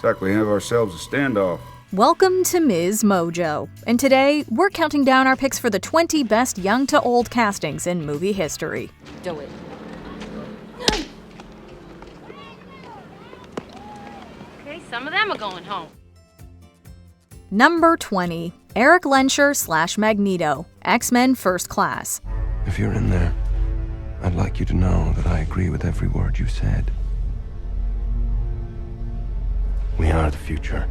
Looks like we have ourselves a standoff. Welcome to MsMojo, and today we're counting down our picks for the 20 best young to old castings in movie history. Do it. Okay, some of them are going home. Number 20. Eric Lehnsherr / Magneto, X-Men First Class. If you're in there, I'd like you to know that I agree with every word you said. We are the future.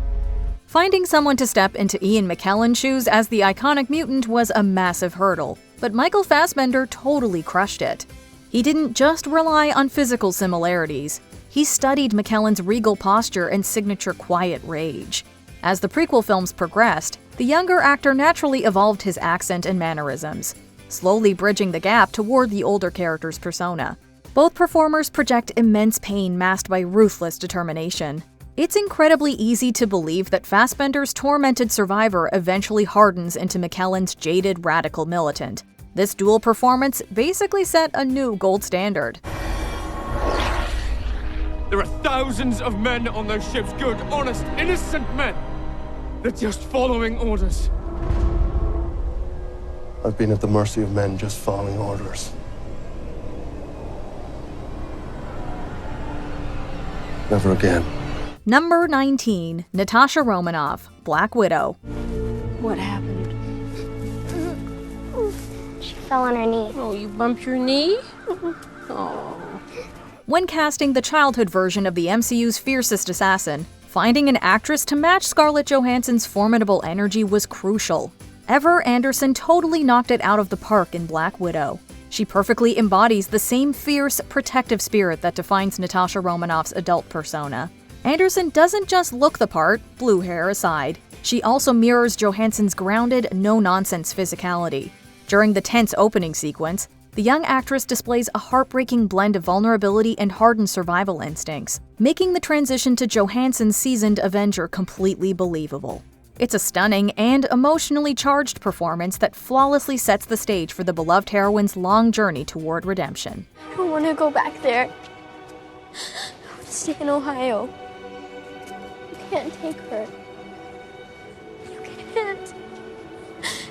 Finding someone to step into Ian McKellen's shoes as the iconic mutant was a massive hurdle, but Michael Fassbender totally crushed it. He didn't just rely on physical similarities, he studied McKellen's regal posture and signature quiet rage. As the prequel films progressed, the younger actor naturally evolved his accent and mannerisms, slowly bridging the gap toward the older character's persona. Both performers project immense pain masked by ruthless determination. It's incredibly easy to believe that Fassbender's tormented survivor eventually hardens into McKellen's jaded radical militant. This dual performance basically set a new gold standard. There are thousands of men on those ships, good, honest, innocent men. They're just following orders. I've been at the mercy of men just following orders. Never again. Number 19. Natasha Romanoff, Black Widow. What happened? She fell on her knee. Oh, you bumped your knee? Oh. When casting the childhood version of the MCU's fiercest assassin, finding an actress to match Scarlett Johansson's formidable energy was crucial. Ever Anderson totally knocked it out of the park in Black Widow. She perfectly embodies the same fierce, protective spirit that defines Natasha Romanoff's adult persona. Anderson doesn't just look the part, blue hair aside. She also mirrors Johansson's grounded, no-nonsense physicality. During the tense opening sequence, the young actress displays a heartbreaking blend of vulnerability and hardened survival instincts, making the transition to Johansson's seasoned Avenger completely believable. It's a stunning and emotionally charged performance that flawlessly sets the stage for the beloved heroine's long journey toward redemption. I don't want to go back there. I want to stay in Ohio. You can't take her. You can't.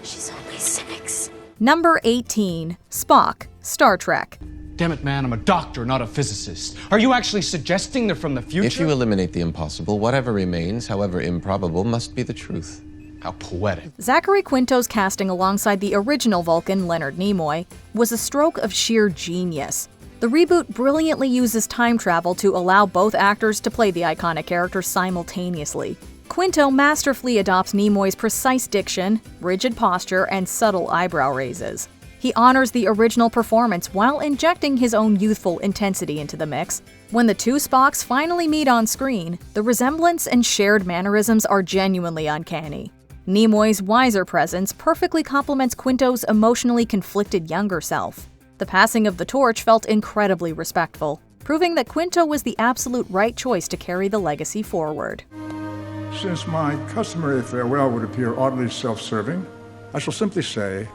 She's only 6. Number 18. Spock, Star Trek. Damn it, man, I'm a doctor, not a physicist. Are you actually suggesting they're from the future? If you eliminate the impossible, whatever remains, however improbable, must be the truth. How poetic. Zachary Quinto's casting alongside the original Vulcan, Leonard Nimoy, was a stroke of sheer genius. The reboot brilliantly uses time travel to allow both actors to play the iconic character simultaneously. Quinto masterfully adopts Nimoy's precise diction, rigid posture, and subtle eyebrow raises. He honors the original performance while injecting his own youthful intensity into the mix. When the two Spocks finally meet on screen, the resemblance and shared mannerisms are genuinely uncanny. Nimoy's wiser presence perfectly complements Quinto's emotionally conflicted younger self. The passing of the torch felt incredibly respectful, proving that Quinto was the absolute right choice to carry the legacy forward. Since my customary farewell would appear oddly self-serving, I shall simply say,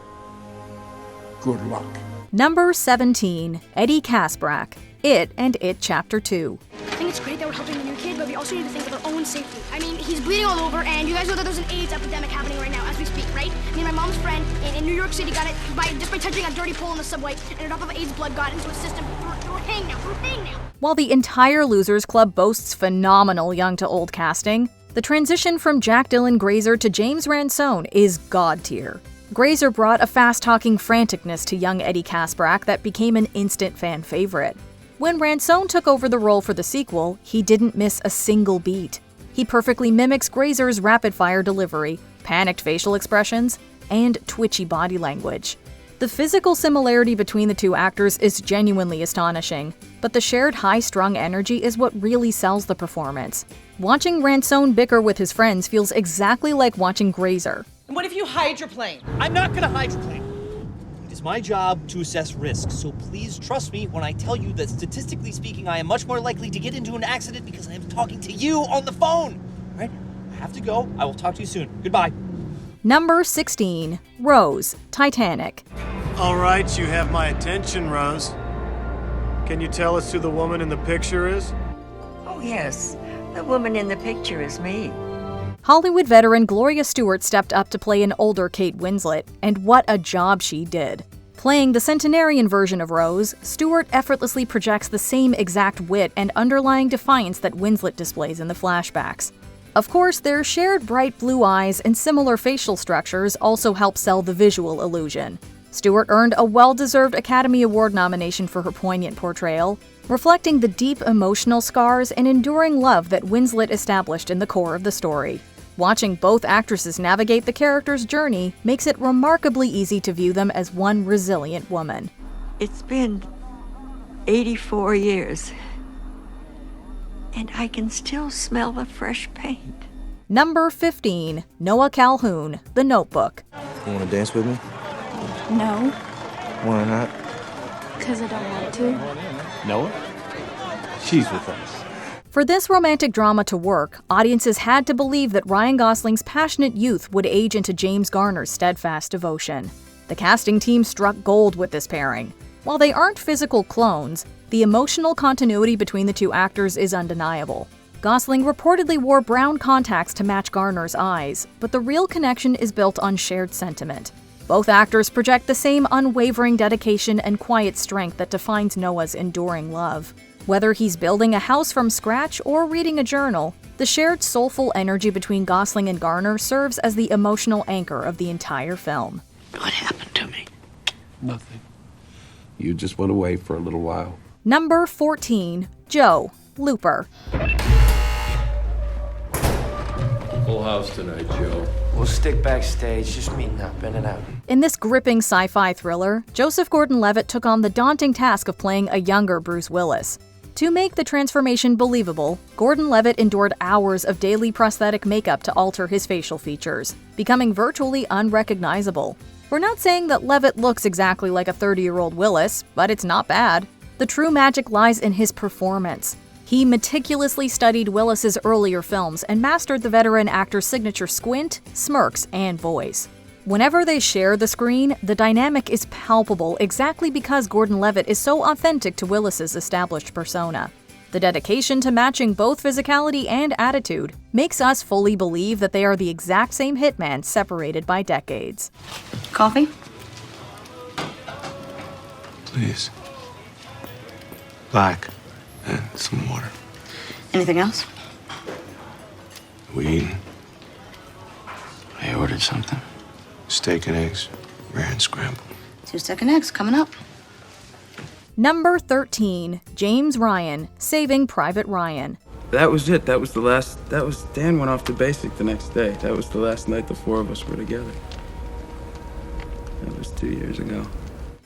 good luck. Number 17. Eddie Kaspbrak, It and It Chapter 2. I think it's great that we're helping the new kid, but we also need to think of our own safety. I mean, he's bleeding all over, and you guys know that there's an AIDS epidemic happening right now as we speak, right? Me and my mom's friend in New York City got it just by touching a dirty pole in the subway, and a drop of AIDS blood got into his system. We're hanging now. We're hanging now. While the entire Losers Club boasts phenomenal young to old casting, the transition from Jack Dylan Grazer to James Ransone is god tier. Grazer brought a fast-talking franticness to young Eddie Kaspbrak that became an instant fan favorite. When Ransone took over the role for the sequel, he didn't miss a single beat. He perfectly mimics Grazer's rapid-fire delivery, panicked facial expressions, and twitchy body language. The physical similarity between the two actors is genuinely astonishing, but the shared high-strung energy is what really sells the performance. Watching Ransone bicker with his friends feels exactly like watching Grazer. And what if you hydroplane? I'm not gonna hydroplane. It is my job to assess risks, so please trust me when I tell you that statistically speaking, I am much more likely to get into an accident because I am talking to you on the phone. All right, I have to go. I will talk to you soon. Goodbye. Number 16. Rose, Titanic. All right, you have my attention, Rose. Can you tell us who the woman in the picture is? Oh, yes. The woman in the picture is me. Hollywood veteran Gloria Stewart stepped up to play an older Kate Winslet, and what a job she did. Playing the centenarian version of Rose, Stewart effortlessly projects the same exact wit and underlying defiance that Winslet displays in the flashbacks. Of course, their shared bright blue eyes and similar facial structures also help sell the visual illusion. Stewart earned a well-deserved Academy Award nomination for her poignant portrayal, reflecting the deep emotional scars and enduring love that Winslet established in the core of the story. Watching both actresses navigate the character's journey makes it remarkably easy to view them as one resilient woman. It's been 84 years, and I can still smell the fresh paint. Number 15. Noah Calhoun, The Notebook. You want to dance with me? No, Why not? because I don't want to. Noah? She's with us. For this romantic drama to work, audiences had to believe that Ryan Gosling's passionate youth would age into James Garner's steadfast devotion. The casting team struck gold with this pairing. While they aren't physical clones, the emotional continuity between the two actors is undeniable. Gosling reportedly wore brown contacts to match Garner's eyes, but the real connection is built on shared sentiment. Both actors project the same unwavering dedication and quiet strength that defines Noah's enduring love. Whether he's building a house from scratch or reading a journal, the shared soulful energy between Gosling and Garner serves as the emotional anchor of the entire film. What happened to me? Nothing. You just went away for a little while. Number 14. Joe, Looper. Full house tonight, Joe. We'll stick backstage, just meeting up, in and out. In this gripping sci-fi thriller, Joseph Gordon-Levitt took on the daunting task of playing a younger Bruce Willis. To make the transformation believable, Gordon-Levitt endured hours of daily prosthetic makeup to alter his facial features, becoming virtually unrecognizable. We're not saying that Levitt looks exactly like a 30-year-old Willis, but it's not bad. The true magic lies in his performance. He meticulously studied Willis's earlier films and mastered the veteran actor's signature squint, smirks, and voice. Whenever they share the screen, the dynamic is palpable exactly because Gordon-Levitt is so authentic to Willis's established persona. The dedication to matching both physicality and attitude makes us fully believe that they are the exact same hitman separated by decades. Coffee? Please. Black. And some water. Anything else? We eating? I ordered something. Steak and eggs, rare and scrambled. 2 second eggs coming up. Number 13. James Ryan, Saving Private Ryan. That was it. That was the last. Dan went off to basic the next day. That was the last night the four of us were together. That was 2 years ago.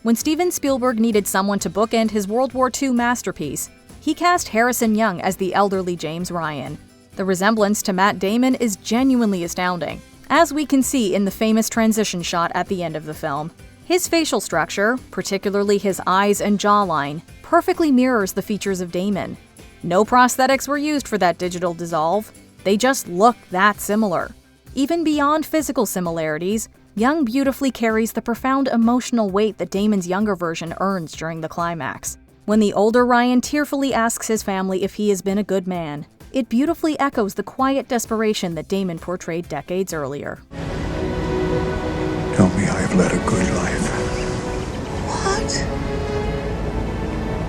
When Steven Spielberg needed someone to bookend his World War II masterpiece, he cast Harrison Young as the elderly James Ryan. The resemblance to Matt Damon is genuinely astounding, as we can see in the famous transition shot at the end of the film. His facial structure, particularly his eyes and jawline, perfectly mirrors the features of Damon. No prosthetics were used for that digital dissolve. They just look that similar. Even beyond physical similarities, Young beautifully carries the profound emotional weight that Damon's younger version earns during the climax. When the older Ryan tearfully asks his family if he has been a good man, it beautifully echoes the quiet desperation that Damon portrayed decades earlier. Tell me I have led a good life. What?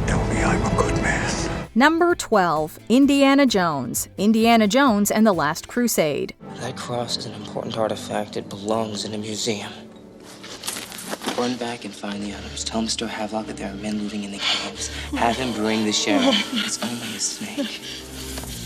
Tell me I'm a good man. Number 12. Indiana Jones, Indiana Jones and the Last Crusade. That cross is an important artifact. It belongs in a museum. Run back and find the others. Tell Mr. Havelock that there are men looting in the caves. Have him bring the sheriff. It's only a snake.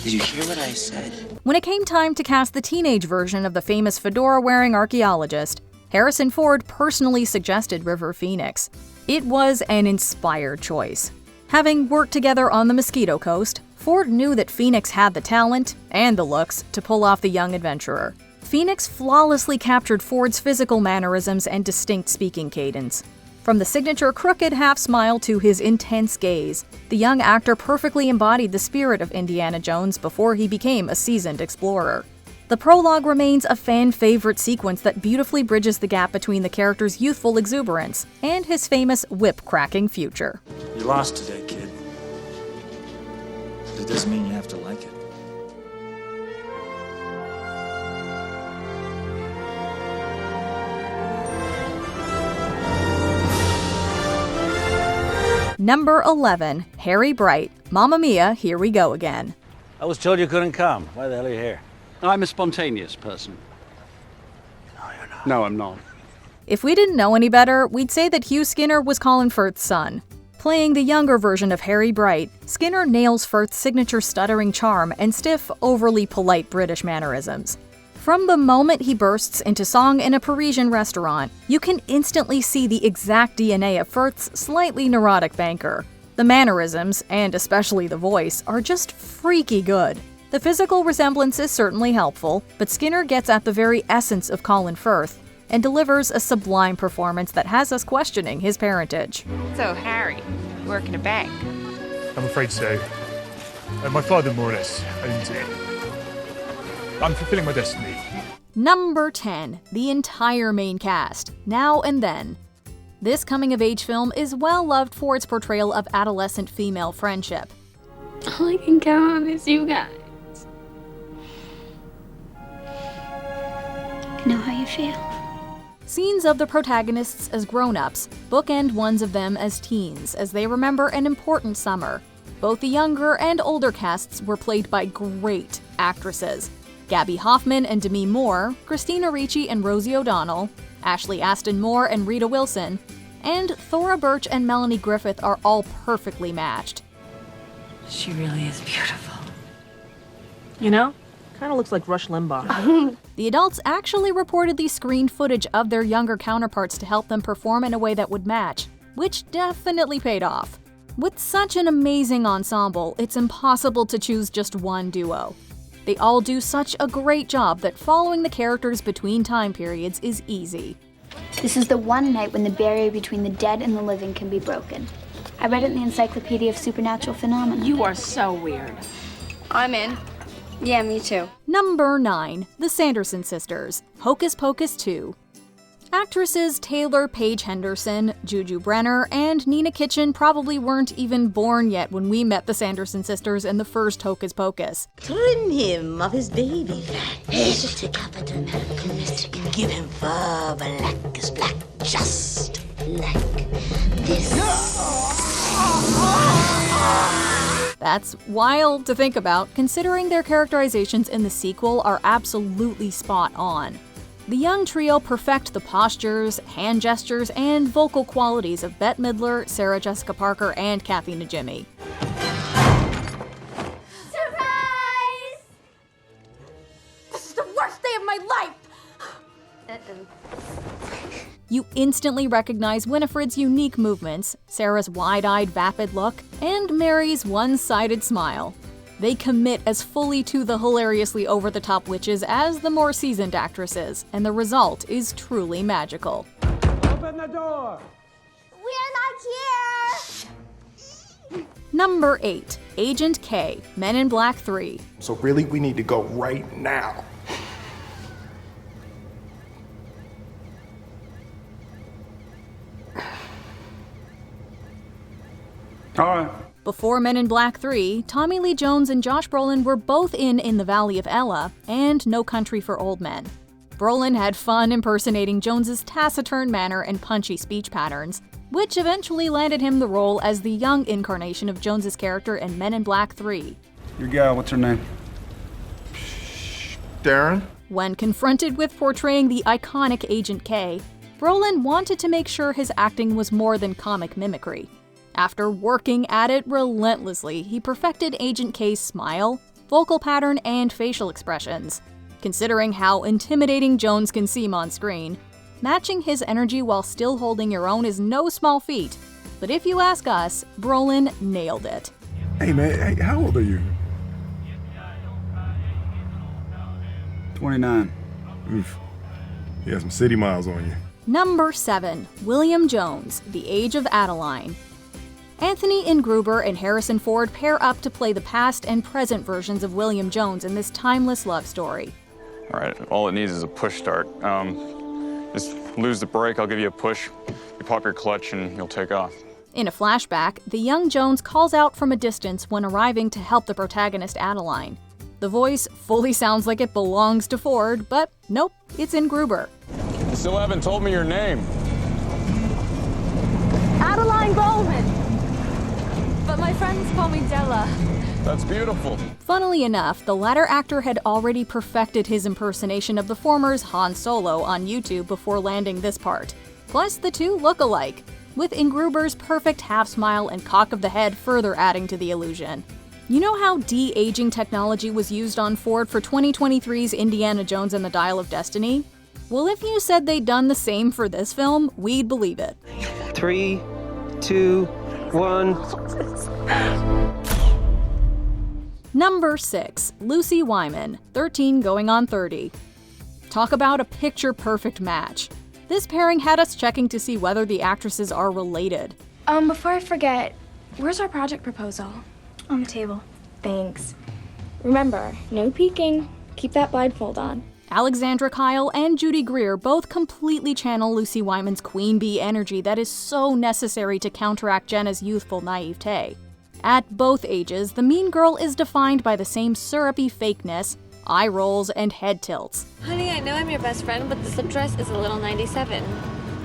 Did you hear what I said? When it came time to cast the teenage version of the famous fedora-wearing archaeologist, Harrison Ford personally suggested River Phoenix. It was an inspired choice. Having worked together on the Mosquito Coast, Ford knew that Phoenix had the talent and the looks to pull off the young adventurer. Phoenix flawlessly captured Ford's physical mannerisms and distinct speaking cadence. From the signature crooked half-smile to his intense gaze, the young actor perfectly embodied the spirit of Indiana Jones before he became a seasoned explorer. The prologue remains a fan-favorite sequence that beautifully bridges the gap between the character's youthful exuberance and his famous whip-cracking future. You lost today, kid. But it doesn't mean you have to like it. Number 11. Harry Bright. Mamma Mia, Here We Go Again. I was told you couldn't come. Why the hell are you here? I'm a spontaneous person. No, you're not. No, I'm not. If we didn't know any better, we'd say that Hugh Skinner was Colin Firth's son. Playing the younger version of Harry Bright, Skinner nails Firth's signature stuttering charm and stiff, overly polite British mannerisms. From the moment he bursts into song in a Parisian restaurant, you can instantly see the exact DNA of Firth's slightly neurotic banker. The mannerisms, and especially the voice, are just freaky good. The physical resemblance is certainly helpful, but Skinner gets at the very essence of Colin Firth and delivers a sublime performance that has us questioning his parentage. So, Harry, you work in a bank? I'm afraid so. My father more or less owns it. I'm fulfilling my destiny. Number 10. The entire main cast, Now and Then. This coming-of-age film is well loved for its portrayal of adolescent female friendship. All I can count on is you guys. I know how you feel. Scenes of the protagonists as grown-ups bookend ones of them as teens as they remember an important summer. Both the younger and older casts were played by great actresses. Gabby Hoffman and Demi Moore, Christina Ricci and Rosie O'Donnell, Ashley Aston Moore and Rita Wilson, and Thora Birch and Melanie Griffith are all perfectly matched. She really is beautiful. You know, kind of looks like Rush Limbaugh. The adults actually reportedly screened footage of their younger counterparts to help them perform in a way that would match, which definitely paid off. With such an amazing ensemble, it's impossible to choose just one duo. They all do such a great job that following the characters between time periods is easy. This is the one night when the barrier between the dead and the living can be broken. I read it in the Encyclopedia of Supernatural Phenomena. You are so weird. I'm in. Yeah, me too. Number 9. The Sanderson Sisters. Hocus Pocus 2. Actresses Taylor Paige Henderson, Juju Brenner, and Nina Kitchen probably weren't even born yet when we met the Sanderson Sisters in the first Hocus Pocus. Trim him of his baby fat. Mr. Capital, give him fur black as black, just like this. That's wild to think about, considering their characterizations in the sequel are absolutely spot on. The young trio perfect the postures, hand gestures, and vocal qualities of Bette Midler, Sarah Jessica Parker, and Kathy Najimy. Surprise! This is the worst day of my life! You instantly recognize Winifred's unique movements, Sarah's wide-eyed, vapid look, and Mary's one-sided smile. They commit as fully to the hilariously over-the-top witches as the more seasoned actresses, and the result is truly magical. Open the door! We're not here! Number 8. Agent K, Men in Black 3. So really, we need to go right now. All right. Before Men in Black 3, Tommy Lee Jones and Josh Brolin were both in the Valley of Ella and No Country for Old Men. Brolin had fun impersonating Jones's taciturn manner and punchy speech patterns, which eventually landed him the role as the young incarnation of Jones's character in Men in Black 3. Your gal, what's her name? Darren? When confronted with portraying the iconic Agent K, Brolin wanted to make sure his acting was more than comic mimicry. After working at it relentlessly, he perfected Agent K's smile, vocal pattern, and facial expressions. Considering how intimidating Jones can seem on screen, matching his energy while still holding your own is no small feat. But if you ask us, Brolin nailed it. Hey man, how old are you? 29. Oof. You got some city miles on you. Number 7. William Jones, The Age of Adeline. Anthony Ingruber and Harrison Ford pair up to play the past and present versions of William Jones in this timeless love story. All right, all it needs is a push start. Just lose the brake, I'll give you a push. You pop your clutch and you'll take off. In a flashback, the young Jones calls out from a distance when arriving to help the protagonist Adeline. The voice fully sounds like it belongs to Ford, but nope, it's Ingruber. You still haven't told me your name. Adeline Bowman! but my friends call me Della. That's beautiful. Funnily enough, the latter actor had already perfected his impersonation of the former's Han Solo on YouTube before landing this part. Plus, the two look alike, with Ingruber's perfect half-smile and cock of the head further adding to the illusion. You know how de-aging technology was used on Ford for 2023's Indiana Jones and the Dial of Destiny? Well, if you said they'd done the same for this film, we'd believe it. 3, 2, 1. Number 6. Lucy Wyman, 13 going on 30. Talk about a picture-perfect match. This pairing had us checking to see whether the actresses are related. Before I forget, where's our project proposal? On the table. Thanks. Remember, no peeking. Keep that blindfold on. Alexandra Kyle and Judy Greer both completely channel Lucy Wyman's queen bee energy that is so necessary to counteract Jenna's youthful naivete. At both ages, the mean girl is defined by the same syrupy fakeness, eye rolls, and head tilts. Honey, I know I'm your best friend, but the slip dress is a little 97.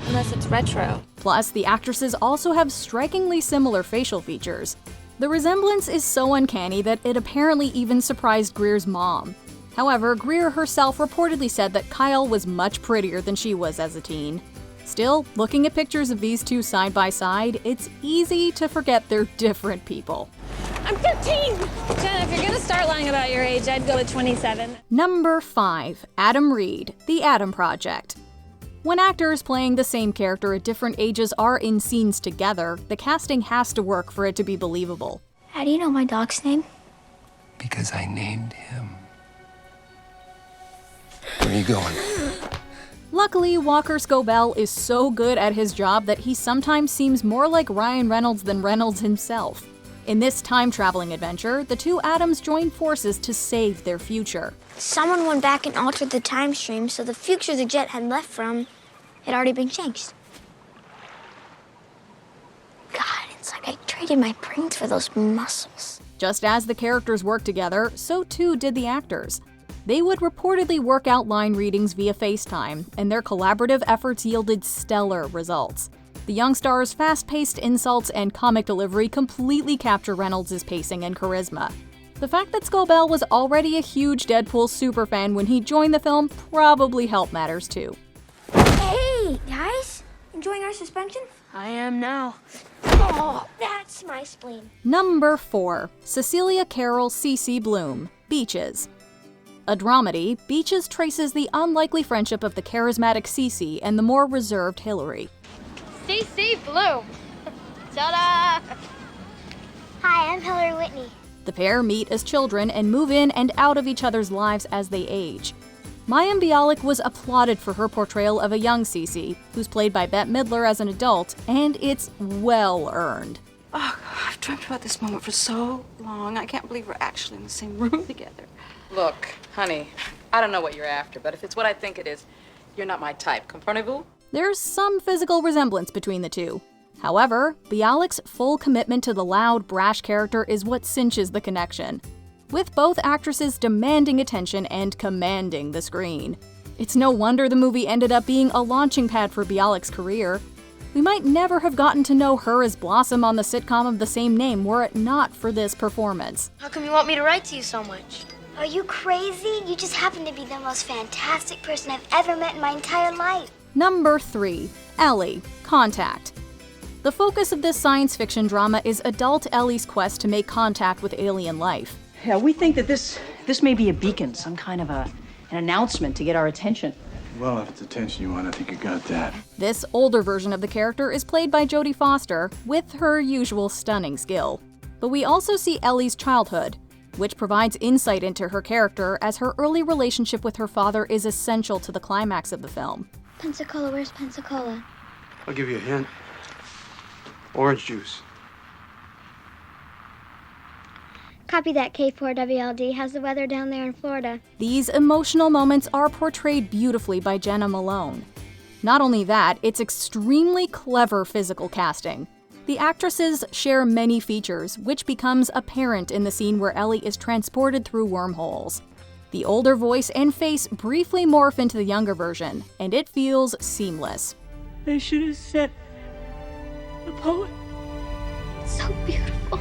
Unless it's retro. Plus, the actresses also have strikingly similar facial features. The resemblance is so uncanny that it apparently even surprised Greer's mom. However, Greer herself reportedly said that Kyle was much prettier than she was as a teen. Still, looking at pictures of these two side by side, it's easy to forget they're different people. I'm 13! Jenna, if you're gonna start lying about your age, I'd go with 27. Number 5. Adam Reed, The Adam Project. When actors playing the same character at different ages are in scenes together, the casting has to work for it to be believable. How do you know my dog's name? Because I named him. Where are you going? Luckily, Walker Scobell is so good at his job that he sometimes seems more like Ryan Reynolds than Reynolds himself. In this time-traveling adventure, the two Adams join forces to save their future. Someone went back and altered the time stream, so the future the jet had left from had already been changed. God, it's like I traded my brains for those muscles. Just as the characters worked together, so too did the actors. They would reportedly work out line readings via FaceTime, and their collaborative efforts yielded stellar results. The young star's fast-paced insults and comic delivery completely capture Reynolds' pacing and charisma. The fact that Scobell was already a huge Deadpool superfan when he joined the film probably helped matters too. Hey, guys! Enjoying our suspension? I am now. Oh, that's my spleen. Number 4. Cecilia Carol C.C. Bloom, Beaches. A dramedy, Beaches traces the unlikely friendship of the charismatic Cece and the more reserved Hillary. CC Bloom. Ta-da! Hi, I'm Hillary Whitney. The pair meet as children and move in and out of each other's lives as they age. Mayim Bialik was applauded for her portrayal of a young Cece, who's played by Bette Midler as an adult, and it's well earned. Oh, I've dreamt about this moment for so long. I can't believe we're actually in the same room together. Look, honey, I don't know what you're after, but if it's what I think it is, you're not my type. Comprenez-vous? There's some physical resemblance between the two. However, Bialik's full commitment to the loud, brash character is what cinches the connection, with both actresses demanding attention and commanding the screen. It's no wonder the movie ended up being a launching pad for Bialik's career. We might never have gotten to know her as Blossom on the sitcom of the same name were it not for this performance. How come you want me to write to you so much? Are you crazy? You just happen to be the most fantastic person I've ever met in my entire life. Number 3. Ellie, Contact. The focus of this science fiction drama is adult Ellie's quest to make contact with alien life. Yeah, we think that this may be a beacon, some kind of an announcement to get our attention. Well, if it's attention you want, I think you got that. This older version of the character is played by Jodie Foster, with her usual stunning skill. But we also see Ellie's childhood, which provides insight into her character as her early relationship with her father is essential to the climax of the film. Pensacola, where's Pensacola? I'll give you a hint. Orange juice. Copy that, K4WLD. How's the weather down there in Florida? These emotional moments are portrayed beautifully by Jenna Malone. Not only that, it's extremely clever physical casting. The actresses share many features, which becomes apparent in the scene where Ellie is transported through wormholes. The older voice and face briefly morph into the younger version, and it feels seamless. They should have sent a poet. It's so beautiful.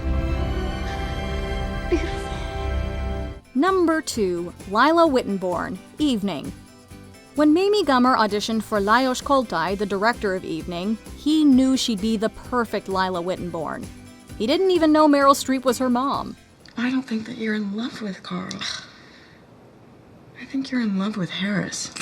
Number 2. Lila Wittenborn, Evening. When Mamie Gummer auditioned for Lajos Koltai, the director of Evening, he knew she'd be the perfect Lila Wittenborn. He didn't even know Meryl Streep was her mom. I don't think that you're in love with Carl. I think you're in love with Harris.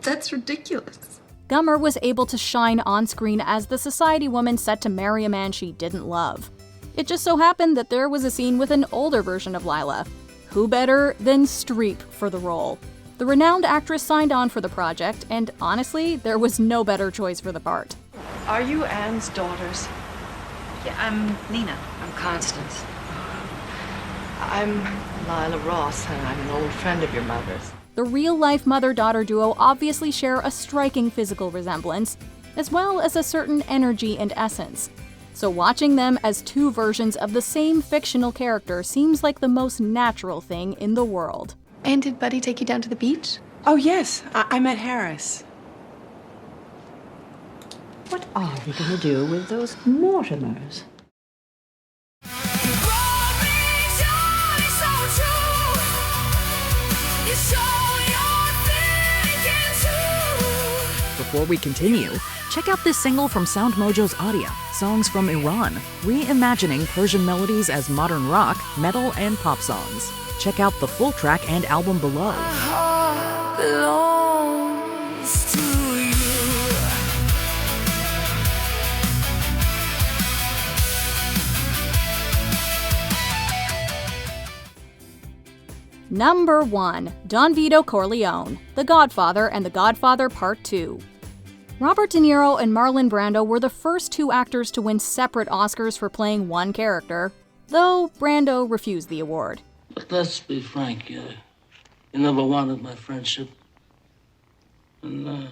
That's ridiculous. Gummer was able to shine on screen as the society woman set to marry a man she didn't love. It just so happened that there was a scene with an older version of Lila. Who better than Streep for the role? The renowned actress signed on for the project, and honestly, there was no better choice for the part. Are you Anne's daughters? Yeah, I'm Nina. I'm Constance. I'm Lila Ross, and I'm an old friend of your mother's. The real-life mother-daughter duo obviously share a striking physical resemblance, as well as a certain energy and essence. So watching them as two versions of the same fictional character seems like the most natural thing in the world. And did Buddy take you down to the beach? Oh, yes. I met Harris. What are we going to do with those Mortimers? Before we continue, check out this single from MsMojo's Audia, Songs from Iran, reimagining Persian melodies as modern rock, metal, and pop songs. Check out the full track and album below. Number 1. Don Vito Corleone, The Godfather and The Godfather Part 2. Robert De Niro and Marlon Brando were the first two actors to win separate Oscars for playing one character, though Brando refused the award. But let's be frank, you never wanted my friendship. And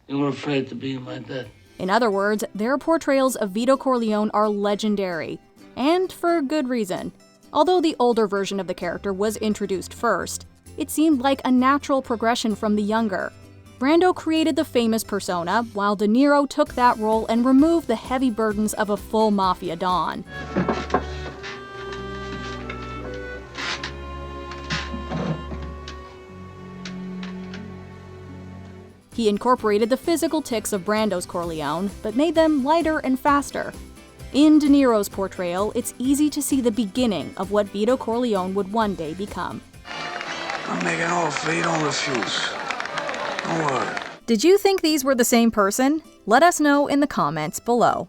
you were afraid to be in my debt. In other words, their portrayals of Vito Corleone are legendary, and for good reason. Although the older version of the character was introduced first, it seemed like a natural progression from the younger. Brando created the famous persona, while De Niro took that role and removed the heavy burdens of a full mafia don. He incorporated the physical tics of Brando's Corleone, but made them lighter and faster. In De Niro's portrayal, it's easy to see the beginning of what Vito Corleone would one day become. I'm making an offer, you don't refuse. Don't worry. Did you think these were the same person? Let us know in the comments below.